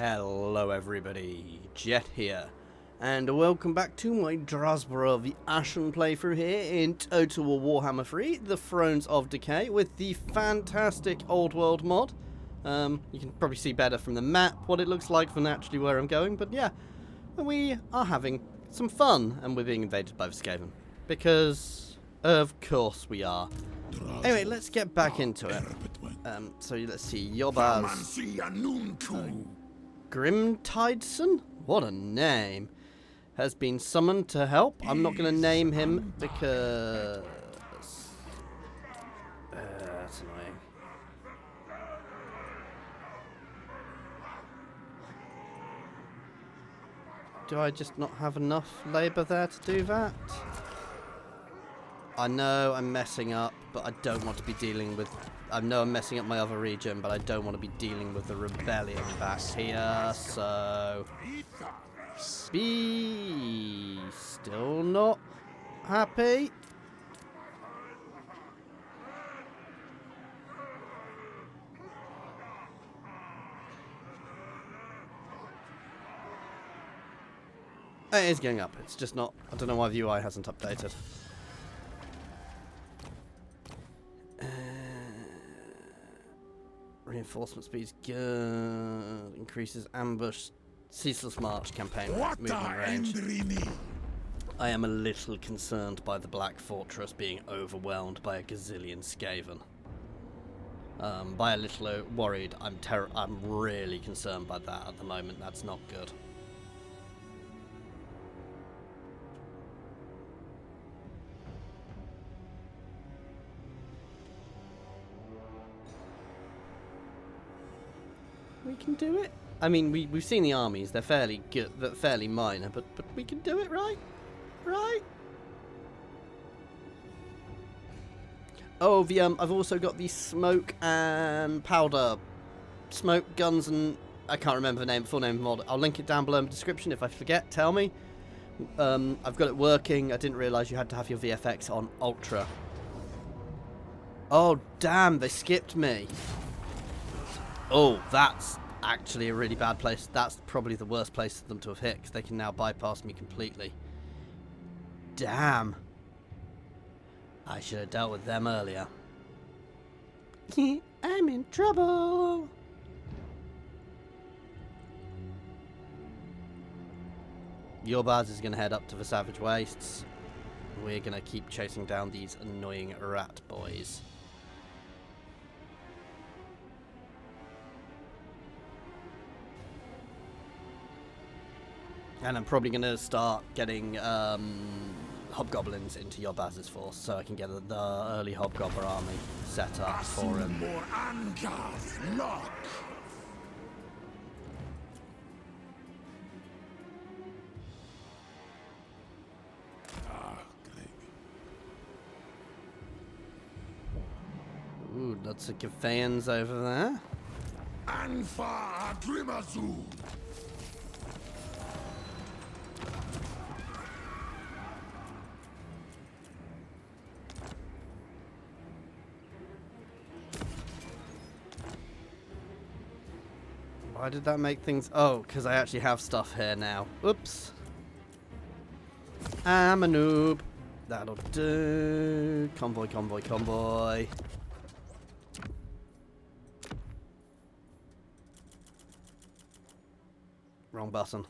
Hello everybody, Jet here, and welcome back to my DRAZHOATH the Ashen playthrough here in Total War Warhammer 3, the Thrones of Decay, with the fantastic Old World mod. You can probably see better from the map what it looks like than actually where I'm going, but yeah, we are having some fun, and we're being invaded by the Skaven, because of course we are. Anyway, let's get back into it. So let's see, Yobaz. Grimtideson? What a name. Has been summoned to help. I'm not going to name him because... that's annoying. Do I just not have enough labour there to do that? I know I'm messing up, but I don't want to be dealing with... I know I'm messing up my other region, but I don't want to be dealing with the rebellion back here, so... Be still not happy? It is going up, it's just not... I don't know why the UI hasn't updated. Reinforcement speed's good. Increases ambush. Ceaseless march campaign movement range. I am a little concerned by the Black Fortress being overwhelmed by a gazillion Skaven. By a little worried. I'm really concerned by that at the moment. That's not good. We can do it. I mean, we've seen the armies. They're fairly good, fairly minor, but we can do it, right? Right? Oh, the I've also got the smoke and powder, smoke guns, and I can't remember the full name of the mod. I'll link it down below in the description. If I forget, tell me. I've got it working. I didn't realise you had to have your VFX on ultra. Oh damn! They skipped me. Oh, that's actually a really bad place. That's probably the worst place for them to have hit, because they can now bypass me completely. Damn. I should have dealt with them earlier. I'm in trouble. Yobaz is going to head up to the Savage Wastes. We're going to keep chasing down these annoying rat boys. And I'm probably going to start getting hobgoblins into Yobaz's force, so I can get the early hobgoblin army set up for him. Ooh, lots of Githayans over there. Why did that make things... Oh, because I actually have stuff here now. Oops. I'm a noob. That'll do. Convoy, convoy, convoy. Wrong button.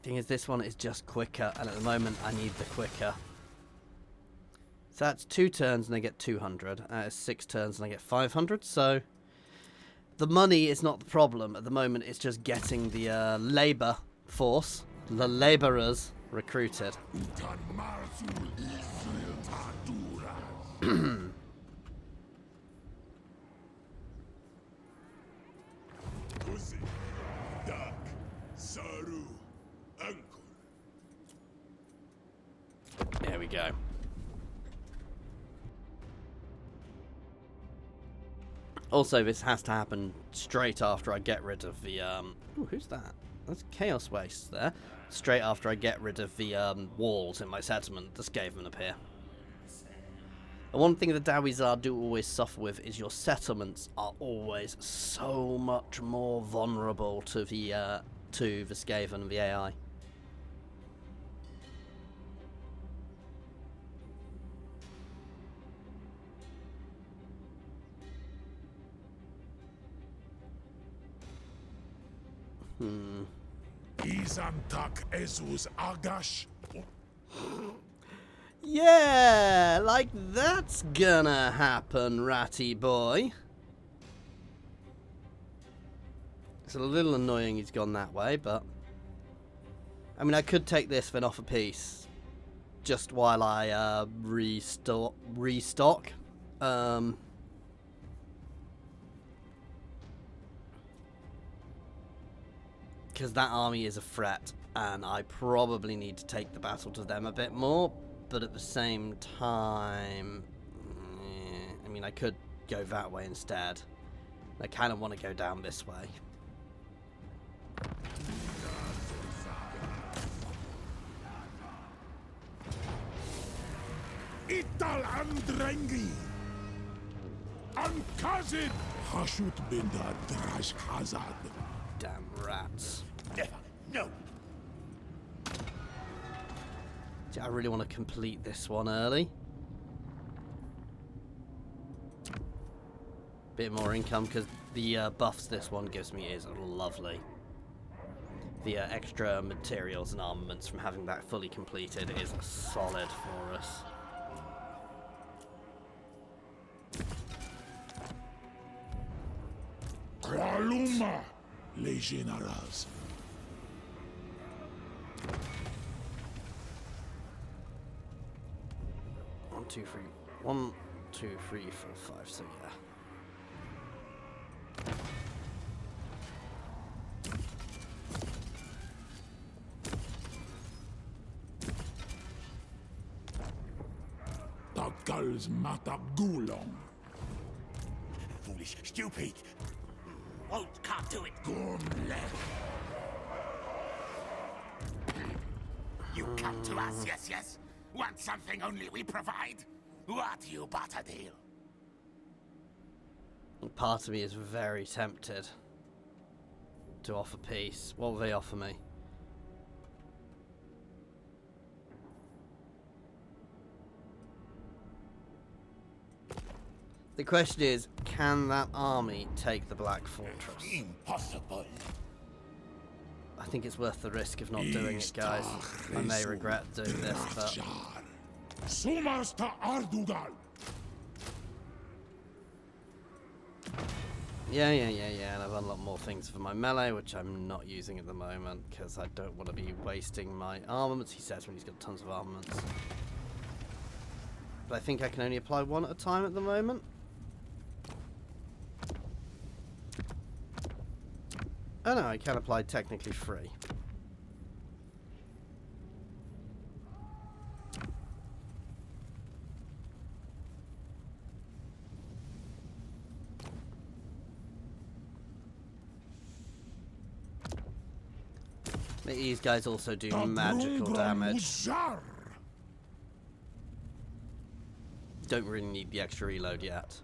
Thing is, this one is just quicker, and at the moment I need the quicker. So that's 2 turns and I get 200. That is 6 turns and I get 500. So the money is not the problem. At the moment, it's just getting the labour force, the labourers, recruited. There we go. Also, this has to happen straight after I get rid of the, Ooh, who's that? That's Chaos Wastes there. Straight after I get rid of the, walls in my settlement, the Skaven appear. And one thing the Dawi Zharr do always suffer with is your settlements are always so much more vulnerable to the Skaven and the AI. Izantak Ezus Agash. Yeah, like that's gonna happen, ratty boy. It's a little annoying he's gone that way, but I mean, I could take this then off a piece just while I restock. Because that army is a threat, and I probably need to take the battle to them a bit more. But at the same time, I mean, I could go that way instead. I kind of want to go down this way. Ital Andrengi. Ankazid. Hashut Binda DRAZHOATH. Damn rats. Never. No. I really want to complete this one early. Bit more income because the buffs this one gives me is lovely. The extra materials and armaments from having that fully completed is solid for us. Kraluma, les généraux. 1, 2, 3. 1, 2, 3, 4, 5. So yeah. Takals Matab Gulong. Foolish, stupid. Can't do it. You come to us, yes. Want something only we provide? What you but a deal? Part of me is very tempted to offer peace. What will they offer me? The question is, can that army take the Black Fortress? Impossible. I think it's worth the risk of not doing it, guys. I may regret doing this, but... Sumasta Ardugal. Yeah, and I've unlocked more things for my melee, which I'm not using at the moment, because I don't want to be wasting my armaments, he says when he's got tons of armaments. But I think I can only apply one at a time at the moment. Oh no, I can apply technically 3. These guys also do magical damage. Don't really need the extra reload yet.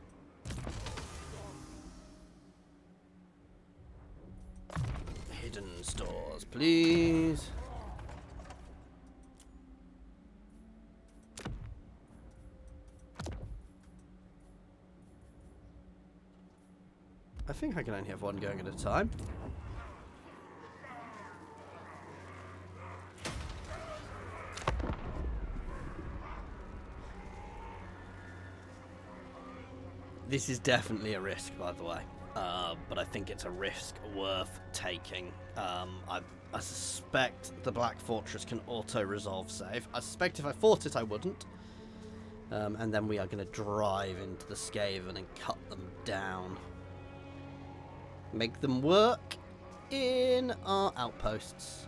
Hidden stores, please. I think I can only have one going at a time. This is definitely a risk, by the way, but I think it's a risk worth taking. I suspect the Black Fortress can auto-resolve save. I suspect if I fought it, I wouldn't. And then we are going to drive into the Skaven and cut them down. Make them work in our outposts.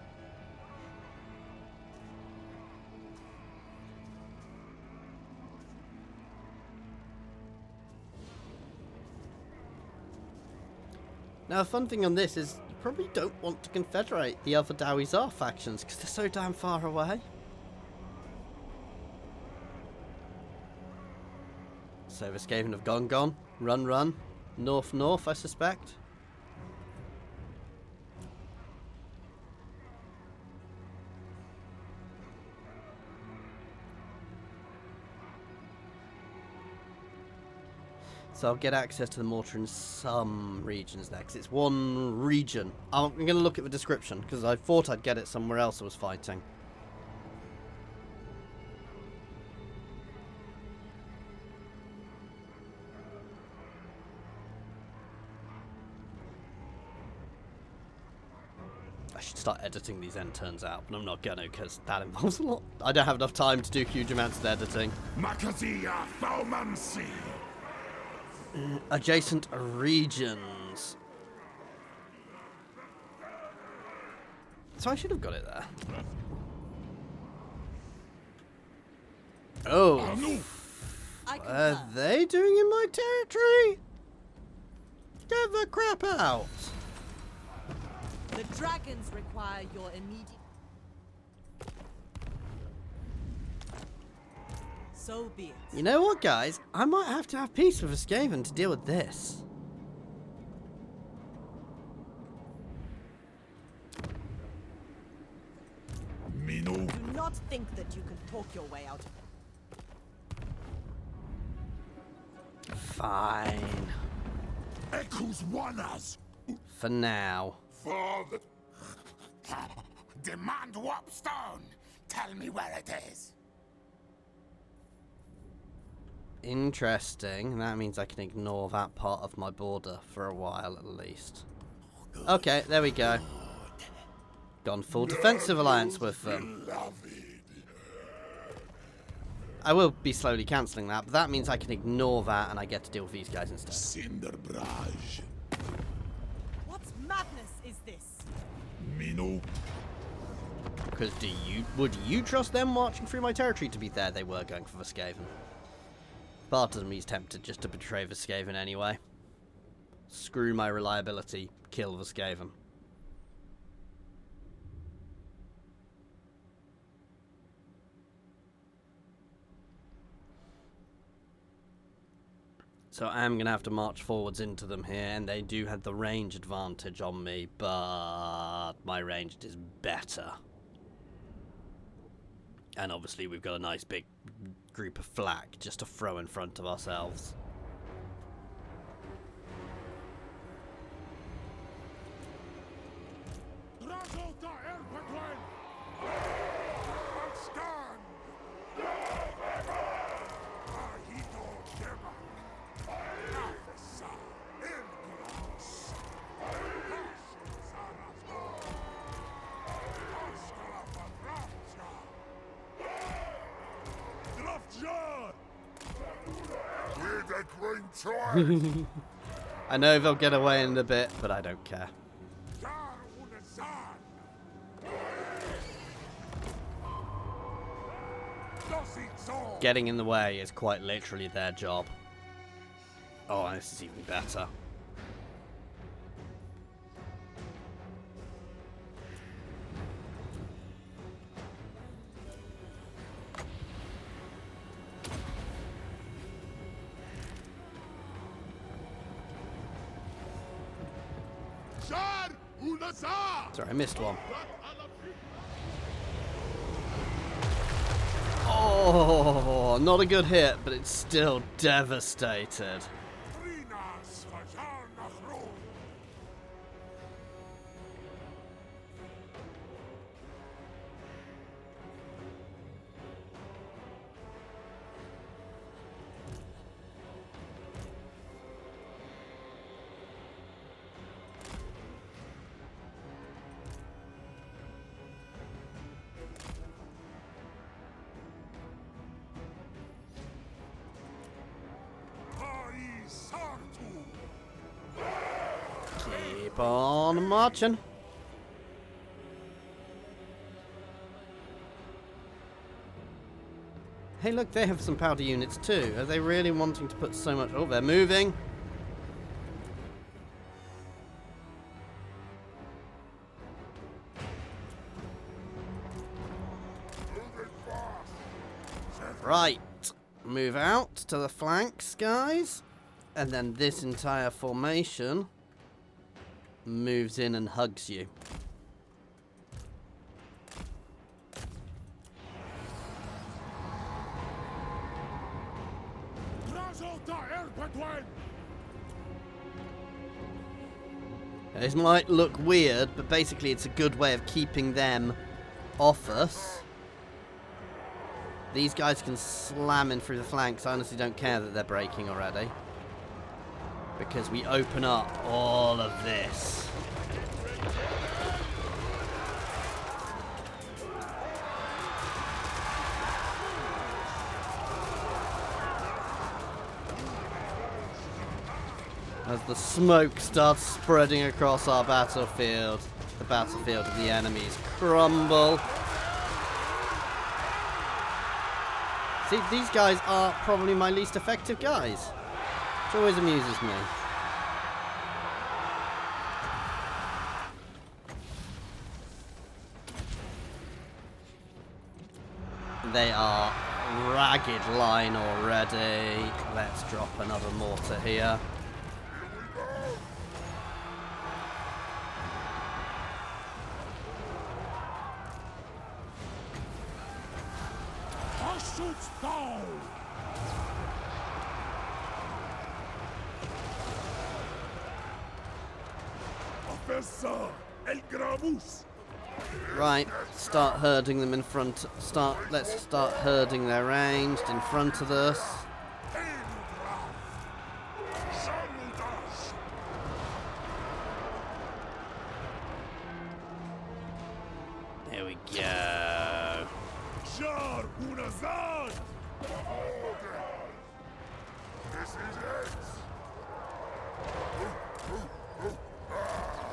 Now, a fun thing on this is you probably don't want to confederate the other Dawi Zharr factions because they're so damn far away. So the Skaven have gone. Run. North, I suspect. So I'll get access to the mortar in some regions there, because it's one region. I'm going to look at the description, because I thought I'd get it somewhere else I was fighting. I should start editing these end turns out, but I'm not going to, because that involves a lot. I don't have enough time to do huge amounts of editing. Makazia Thaumansi. Adjacent regions. So I should have got it there. Oh. What are they doing in my territory? Get the crap out. The dragons require your immediate... So be it. You know what, guys? I might have to have peace with a Skaven to deal with this. Minu. Do not think that you can talk your way out of it. Fine. Echoes Wanas. For now. Father. Demand warp stone. Tell me where it is. Interesting. That means I can ignore that part of my border for a while at least. Okay, there we go. Gone full defensive alliance with them. I will be slowly cancelling that, but that means I can ignore that and I get to deal with these guys instead. Cinderbraj. What madness is this? Minu. Because would you trust them marching through my territory? To be fair, they were going for the Skaven. Part of me's tempted just to betray the Skaven anyway. Screw my reliability, kill the Skaven. So I am going to have to march forwards into them here, and they do have the range advantage on me, but my range is better. And obviously we've got a nice big group of flak just to throw in front of ourselves. I know they'll get away in a bit, but I don't care. Getting in the way is quite literally their job. Oh, this is even better. Sorry, I missed one. Oh, not a good hit, but it's still devastated. Keep on marching. Hey, look, they have some powder units too. Are they really wanting to put so much... Oh, they're moving. Right. move out to the flanks, guys. And then this entire formation moves in and hugs you. This might look weird, but basically it's a good way of keeping them off us. These guys can slam in through the flanks. I honestly don't care that they're breaking already, because we open up all of this. As the smoke starts spreading across our battlefield, the battlefield of the enemies crumble. See, these guys are probably my least effective guys, which always amuses me. They are ragged line already. Let's drop another mortar here. Right, start herding them in front. Let's start herding their ranged in front of us. There we go.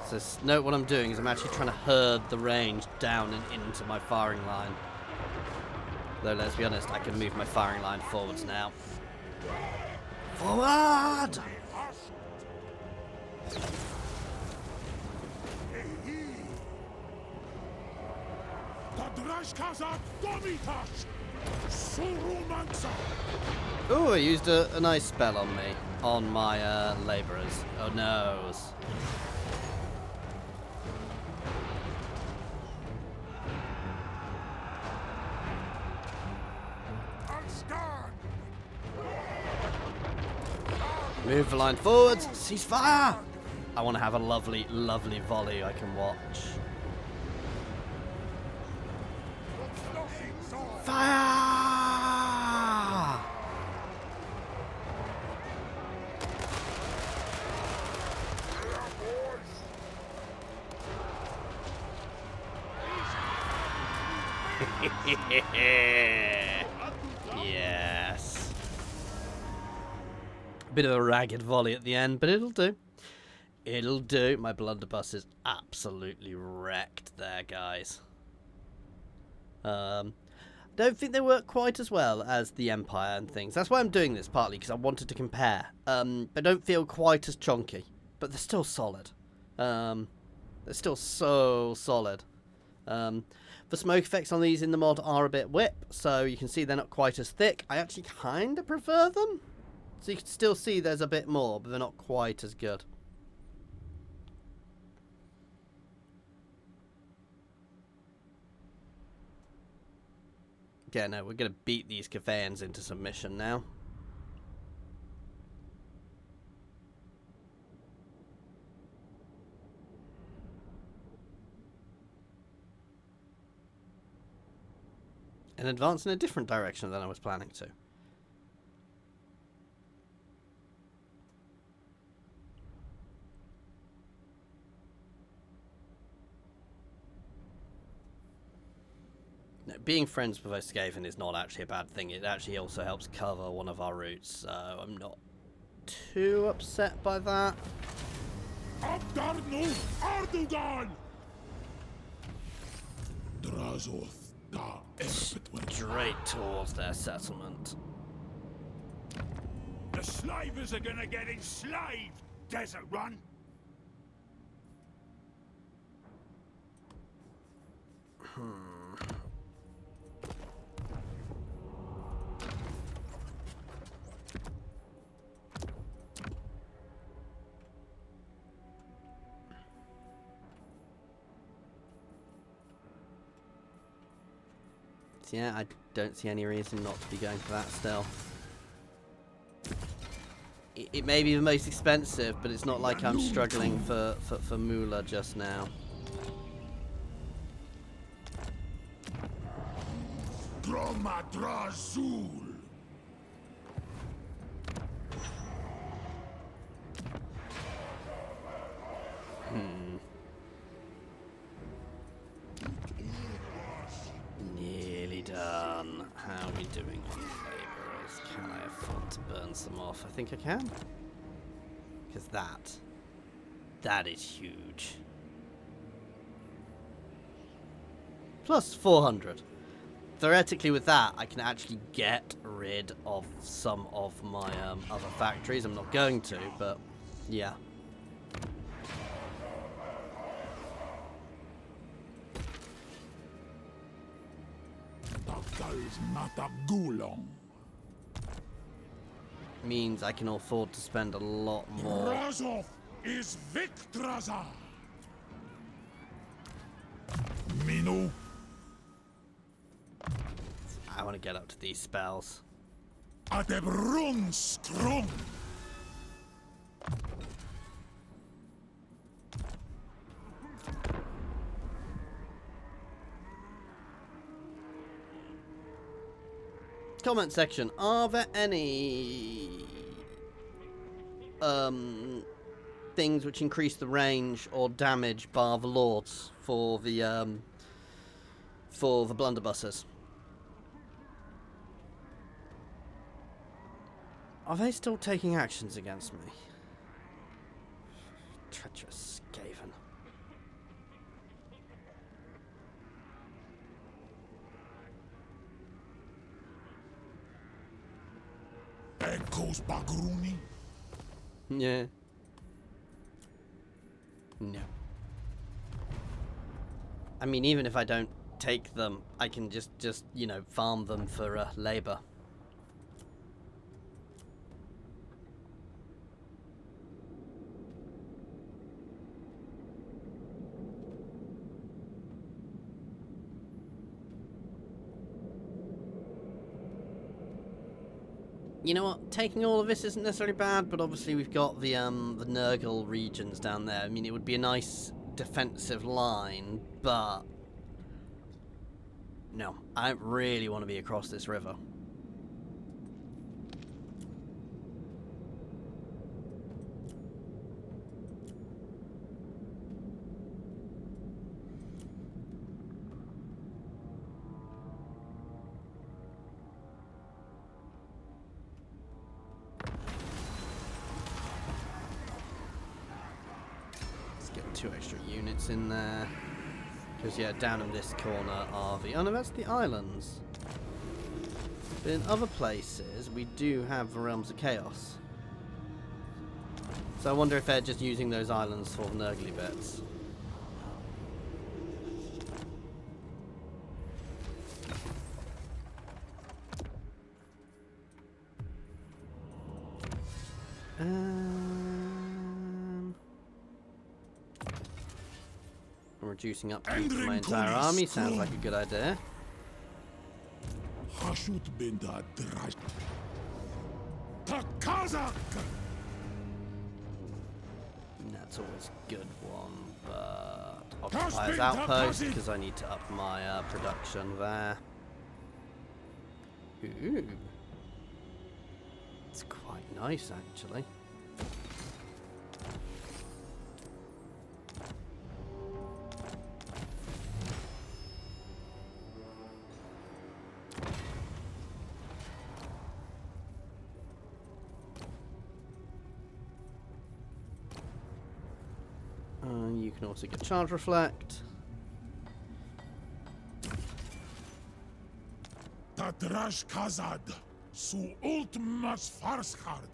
So note what I'm doing is I'm actually trying to herd the range down and into my firing line. Though let's be honest, I can move my firing line forwards now. Forward! Ooh, I used a nice spell on me, on my labourers. Oh no. Move the line forwards. Cease fire! I want to have a lovely, lovely volley I can watch. Fire! Yes. Bit of a ragged volley at the end, but it'll do. It'll do. My blunderbuss is absolutely wrecked there, guys. Don't think they work quite as well as the Empire and things. That's why I'm doing this, partly because I wanted to compare. They don't feel quite as chunky, but they're still solid. They're still so solid. The smoke effects on these in the mod are a bit whip, so you can see they're not quite as thick. I actually kind of prefer them. So you can still see there's a bit more, but they're not quite as good. Yeah, no, we're going to beat these Cathayans into submission now. And advance in a different direction than I was planning to. No, being friends with Skaven is not actually a bad thing. It actually also helps cover one of our routes, so I'm not too upset by that. Straight towards their settlement. The slavers are gonna get enslaved, Desert Run. yeah, I don't see any reason not to be going for that still. It may be the most expensive, but it's not like I'm struggling for moolah just now. Dromadrazul. Nearly done. How are we doing on labourers? Can I afford to burn some off? I think I can. Because that is huge. Plus 400. Theoretically with that, I can actually get rid of some of my other factories. I'm not going to, but yeah. Means I can afford to spend a lot more. DRAZHOATH is Victrazar. Mino. I want to get up to these spells. Adebrun strong. Comment section. Are there any things which increase the range or damage bar the lords for the blunderbusses? Are they still taking actions against me? Treacherous Skaven. Echoes Bagruni. Yeah. No. I mean, even if I don't take them, I can just you know, farm them for labor. You know what? Taking all of this isn't necessarily bad, but obviously we've got the Nurgle regions down there. I mean, it would be a nice defensive line, but no, I don't really want to be across this river. Two extra units in there, because yeah, down in this corner are the, oh no, that's the islands. But in other places we do have the realms of chaos, so I wonder if they're just using those islands for the nurgly bits. Reducing upkeep for my entire army sounds like a good idea. Hashut binda drash. Takazak. That's always a good one, but Occupier's Outpost, because I need to up my production there. Ooh. It's quite nice, actually. You can also get Charge Reflect. Tadrash Kazad. Su ultimas farshard.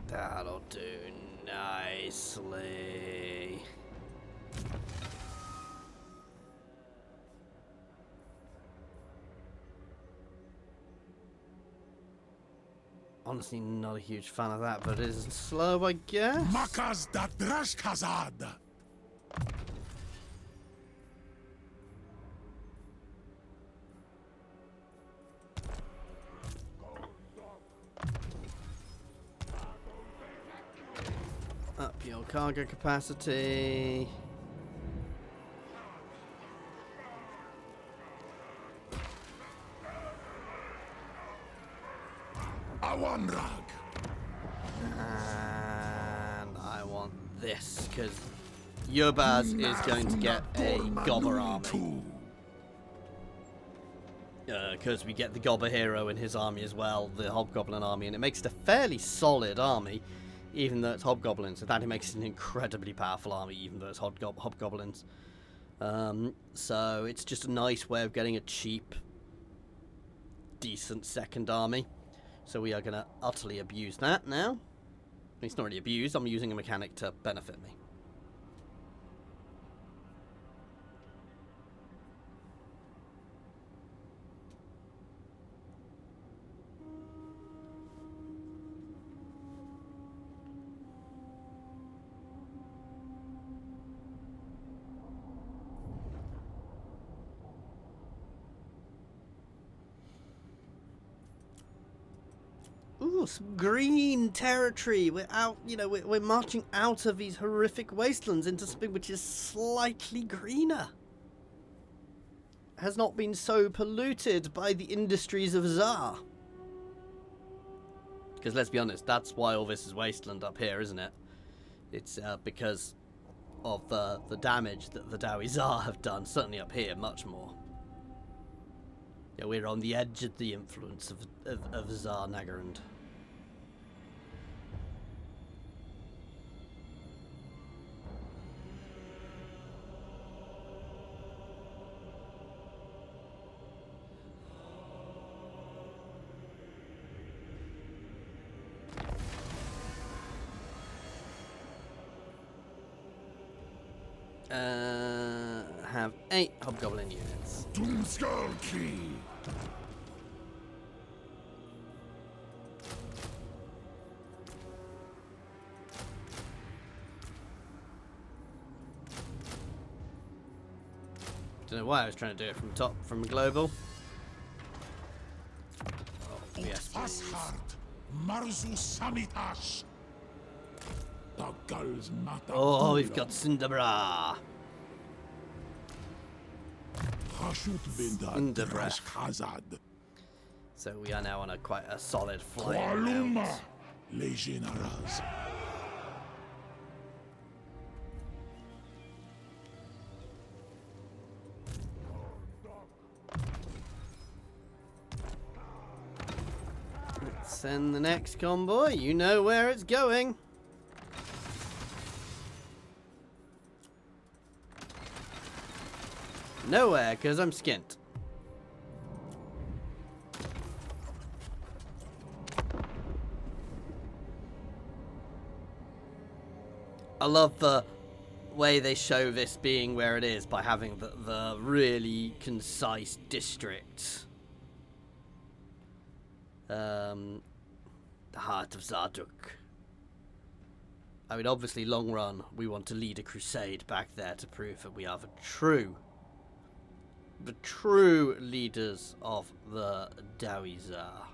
That'll do nicely. Honestly, not a huge fan of that, but it is slow, I guess. Makas Tadrash Kazad. up your cargo capacity. Awanrag. And I want this, because Yobaz is going to get a Gobber army. Because we get the Gobber hero in his army as well, the Hobgoblin army, and it makes it a fairly solid army, even though it's Hobgoblins. So that makes it an incredibly powerful army, even though it's Hobgoblins. So it's just a nice way of getting a cheap, decent second army. So we are going to utterly abuse that now. It's not really abused, I'm using a mechanic to benefit me. Ooh, some green territory. We're out, you know, we're marching out of these horrific wastelands into something which is slightly greener. Has not been so polluted by the industries of Zharr. Because let's be honest, that's why all this is wasteland up here, isn't it? It's because of the damage that the Dawi Zharr have done, certainly up here, much more. Yeah, we're on the edge of the influence of Zharr Nagarand. Have 8 Hobgoblin units. Doomskull-Key. Don't know why I was trying to do it from top, from global. Oh, yes, please. Marzu Samitash. The gulls matter. Oh, we've got Cinderbra. DRAZHOATH. So we are now on quite a solid flying route. Legionaries. Let's send the next convoy. You know where it's going. Nowhere, because I'm skint. I love the way they show this being where it is by having the really concise districts. The heart of Zarduk. I mean, obviously, long run, we want to lead a crusade back there to prove that we are the true leaders of the Dawi Zharr.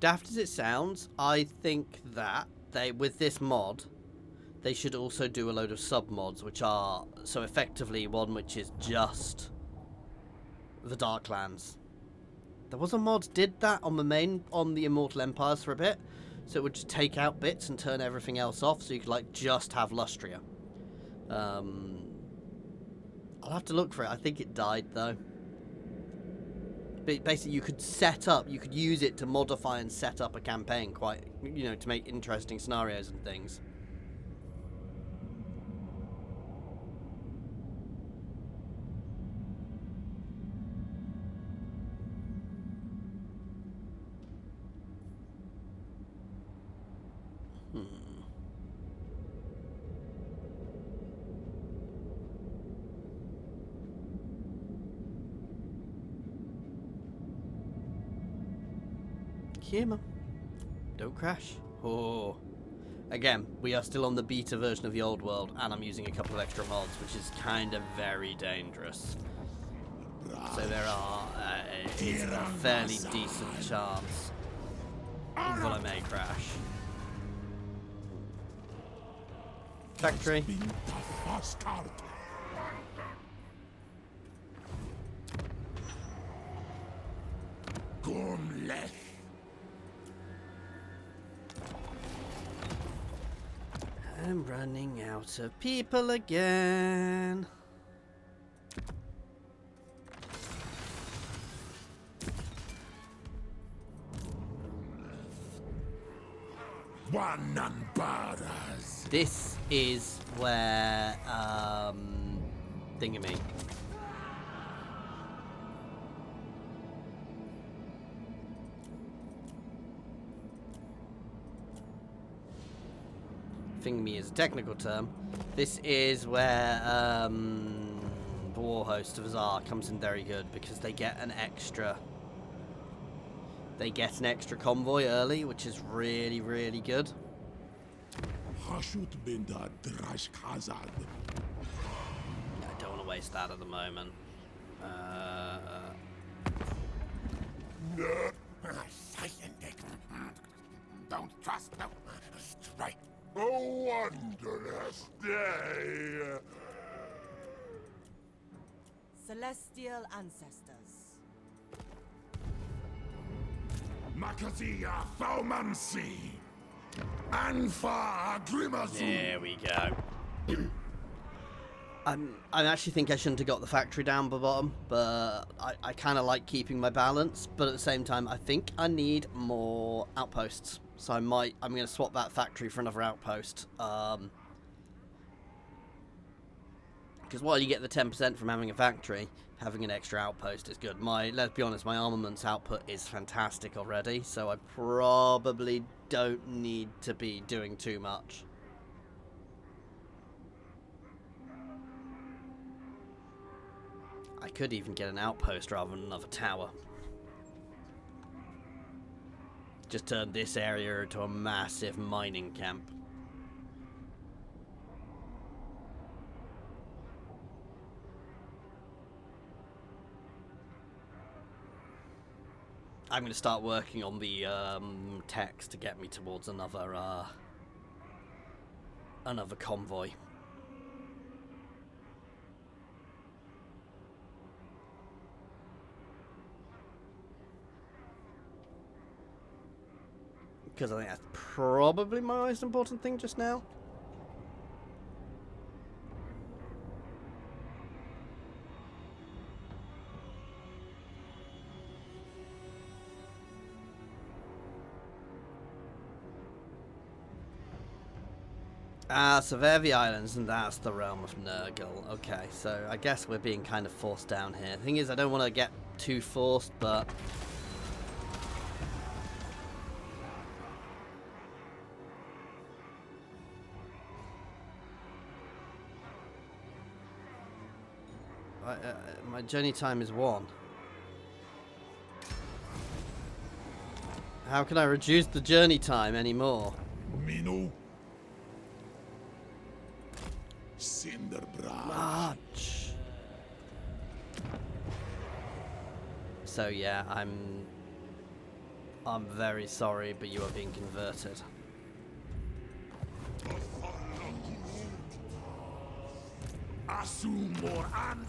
Daft as it sounds, I think that with this mod, they should also do a load of sub-mods, which are, so effectively one which is just the Darklands. There was a mod did that on the Immortal Empires for a bit. So it would just take out bits and turn everything else off, so you could like just have Lustria. I'll have to look for it. I think it died though. But basically, you could use it to modify and set up a campaign quite, you know, to make interesting scenarios and things. Kima, don't crash. Oh, again, we are still on the beta version of the old world, and I'm using a couple of extra mods, which is kind of very dangerous. So there are is a fairly decent chance that I may crash. Factory. I'm running out of people again. This is where Thingamy. Thingamy is a technical term. This is where the War Host of Zharr comes in very good because they get an extra. They get an extra convoy early, which is really, really good. I don't want to waste that at the moment. Don't trust no strike. A wondrous day. Celestial ancestors. Makazia Thaumansi. Anfa Grimazu. There we go. I actually think I shouldn't have got the factory down the bottom, but I kind of like keeping my balance. But at the same time, I think I need more outposts. So I'm going to swap that factory for another outpost. Because while you get the 10% from having a factory, having an extra outpost is good. Let's be honest, my armaments output is fantastic already, so I probably don't need to be doing too much. I could even get an outpost rather than another tower. Just turn this area into a massive mining camp. I'm going to start working on the text to get me towards another convoy. Because I think that's probably my most important thing just now. Survey the islands, and that's the realm of Nurgle. Okay, so I guess we're being kind of forced down here. The thing is, I don't want to get too forced, but... my journey time is 1. How can I reduce the journey time anymore? Minu. Cinderbra. March. So yeah, I'm very sorry, but you are being converted. Asumor Anga.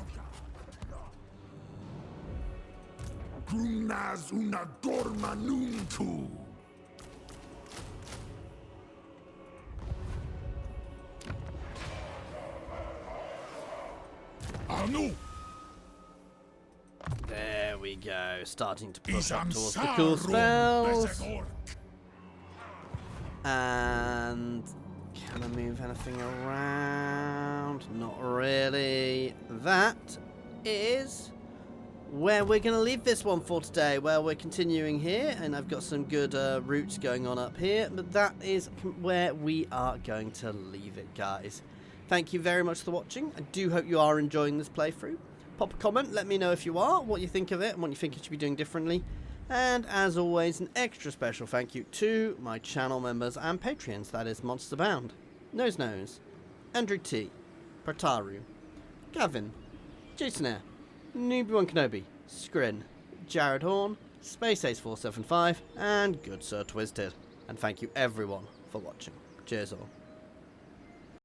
Grumnaz una dorma nuntu. Anu. There we go, starting to push up towards the cool spells. And can I move anything around? Not really. That is where we're going to leave this one for today, where we're continuing here, and I've got some good routes going on up here, but that is where we are going to leave it, guys. Thank you very much for watching. I do hope you are enjoying this playthrough. Pop a comment, let me know if you are, what you think of it, and what you think you should be doing differently. And as always, an extra special thank you to my channel members and Patreons, that is Monsters Abound, Nose, Andrew T, Partaru, Gavin, Jason Air, Newbie1 Kenobi, Skrin, Jared Horn, Space Ace 475, and Good Sir Twisted. And thank you everyone for watching. Cheers all.